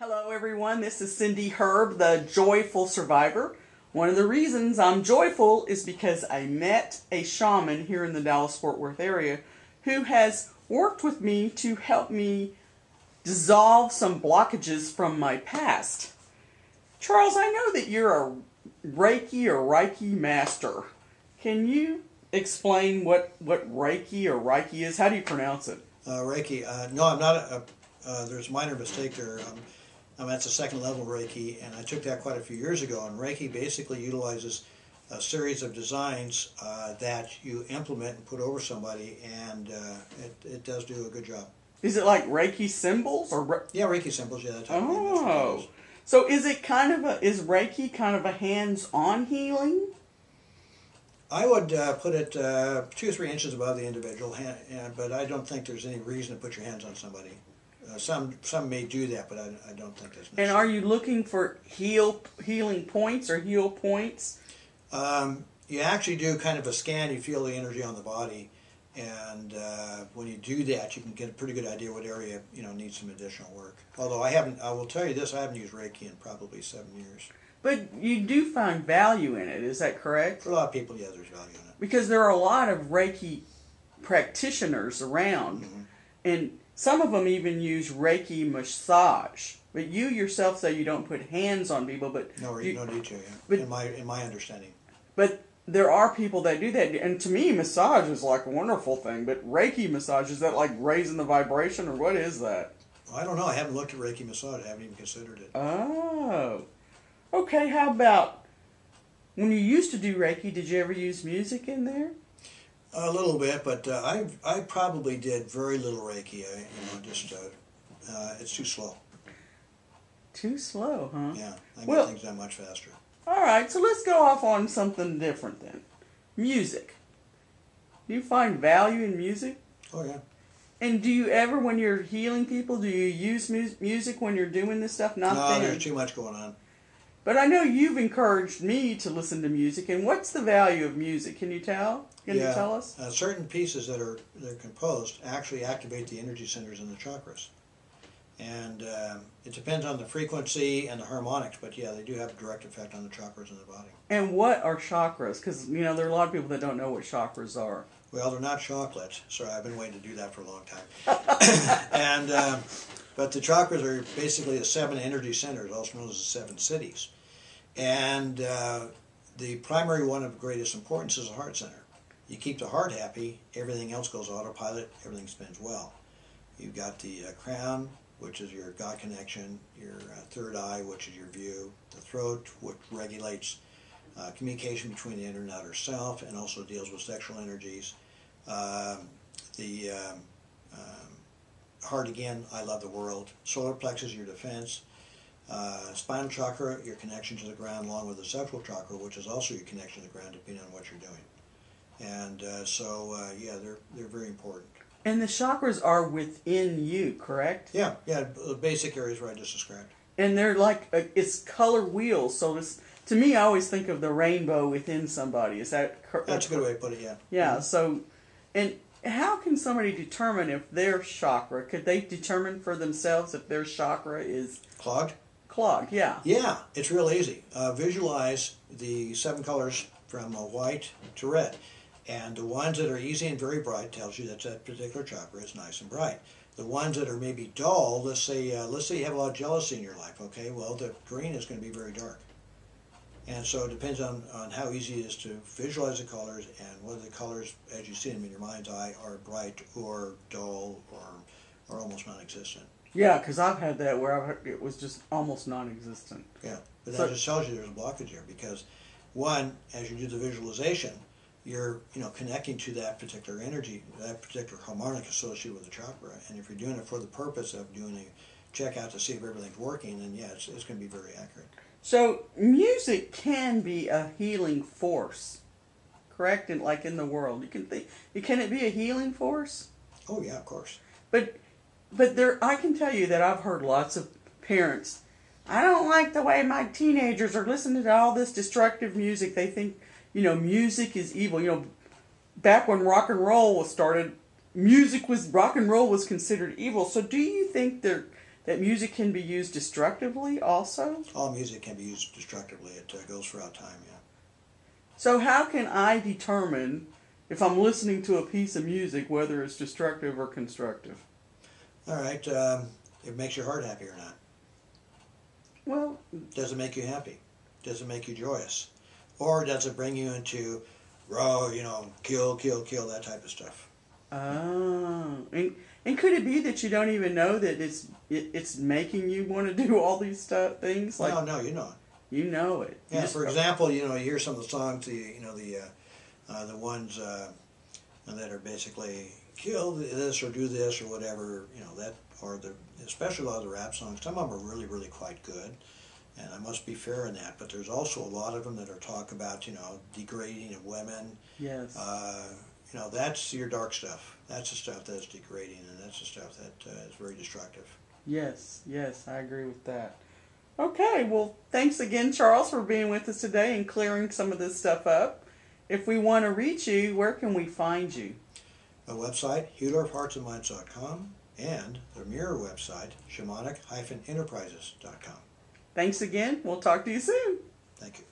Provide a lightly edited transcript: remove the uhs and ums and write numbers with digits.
Hello, everyone. This is Cindy Herb, the Joyful Survivor. One of the reasons I'm joyful is because I met a shaman here in the Dallas-Fort Worth area who has worked with me to help me dissolve some blockages from my past. Charles, I know that you're a Reiki master. Can you explain what Reiki is? How do you pronounce it? Reiki. No, I'm not. There's a minor mistake there. I'm at the second level Reiki, and I took that quite a few years ago. And Reiki basically utilizes a series of designs that you implement and put over somebody, and it does do a good job. Is it like Reiki symbols or? Yeah, Reiki symbols. Yeah, that's how Oh, so is Reiki kind of a hands-on healing? I would put it 2 or 3 inches above the individual, but I don't think there's any reason to put your hands on somebody. Some may do that, but I don't think that's necessary. And are you looking for healing points or heal points? You actually do kind of a scan. You feel the energy on the body, and when you do that, you can get a pretty good idea what area needs some additional work. Although I will tell you this: I haven't used Reiki in probably 7 years. But you do find value in it, is that correct? For a lot of people, yeah, there's value in it. Because there are a lot of Reiki practitioners around, and some of them even use Reiki massage. But you yourself say you don't put hands on people, but no need to. Yeah. But, in my understanding. But there are people that do that, and to me, massage is like a wonderful thing. But Reiki massage, is that like raising the vibration, or what is that? Well, I don't know. I haven't looked at Reiki massage. I haven't even considered it. Oh, okay. How about when you used to do Reiki? Did you ever use music in there? A little bit, but I probably did very little Reiki. It's too slow. Too slow, huh? Yeah, I get things done much faster. All right, so let's go off on something different then. Music. Do you find value in music? Oh, yeah. And do you ever, when you're healing people, do you use music when you're doing this stuff? No, there's too much going on. But I know you've encouraged me to listen to music, and what's the value of music? Can you tell? Can you tell us? Certain pieces they're composed actually activate the energy centers in the chakras. And it depends on the frequency and the harmonics, but yeah, they do have a direct effect on the chakras in the body. And what are chakras? Because, there are a lot of people that don't know what chakras are. Well, they're not chocolates. Sorry, I've been waiting to do that for a long time. But the chakras are basically the 7 energy centers, also known as the 7 cities. And the primary one of greatest importance is the heart center. You keep the heart happy, everything else goes autopilot, everything spins well. You've got the crown, which is your God connection, your third eye, which is your view, the throat, which regulates communication between the inner and outer self, and also deals with sexual energies. The heart, again, I love the world. Solar plexus, your defense. Spinal chakra, your connection to the ground, along with the sacral chakra, which is also your connection to the ground, depending on what you're doing. And yeah, they're very important. And the chakras are within you, correct? Yeah, the basic areas where I just described. And they're like, it's color wheels, so to me, I always think of the rainbow within somebody. Is that correct? That's a good way to put it, yeah. Yeah, so, and how can somebody determine if their chakra, could they determine for themselves if their chakra is clogged? Clogged, yeah. Yeah, it's real easy. Visualize the 7 colors from white to red. And the ones that are easy and very bright tells you that particular chakra is nice and bright. The ones that are maybe dull, let's say you have a lot of jealousy in your life, okay, well, the green is going to be very dark. And so it depends on how easy it is to visualize the colors and whether the colors, as you see them in your mind's eye, are bright or dull or almost non-existent. Yeah, because I've had that where it was just almost non-existent. Yeah, but that just tells you there's a blockage here because, one, as you do the visualization, you're connecting to that particular energy, that particular harmonic associated with the chakra. And if you're doing it for the purpose of doing a check out to see if everything's working, then yeah, it's going to be very accurate. So music can be a healing force, correct? Like in the world, can it be a healing force? Oh yeah, of course. But I can tell you that I've heard lots of parents. I don't like the way my teenagers are listening to all this destructive music. They think, music is evil. Back when rock and roll was started, rock and roll was considered evil. So do you think that music can be used destructively also? All music can be used destructively. It goes throughout time, yeah. So how can I determine if I'm listening to a piece of music whether it's destructive or constructive? All right, it makes your heart happy or not. Well, Does it make you happy? Does it make you joyous? Or does it bring you into, kill, kill, kill, that type of stuff? and could it be that you don't even know that it's making you want to do all these things? Like, No, you know it. you know it. Yeah, for example, you hear some of the songs, the ones that are basically kill this or do this or whatever, especially a lot of the rap songs. Some of them are really, really quite good, and I must be fair in that. But there's also a lot of them that are talk about, degrading of women. Yes. That's your dark stuff. That's the stuff that's degrading, and that's the stuff that is very destructive. Yes, I agree with that. Okay, well, thanks again, Charles, for being with us today and clearing some of this stuff up. If we want to reach you, where can we find you? My website, HealerofHeartsandMinds.com, and the mirror website, shamanic-enterprises.com. Thanks again. We'll talk to you soon. Thank you.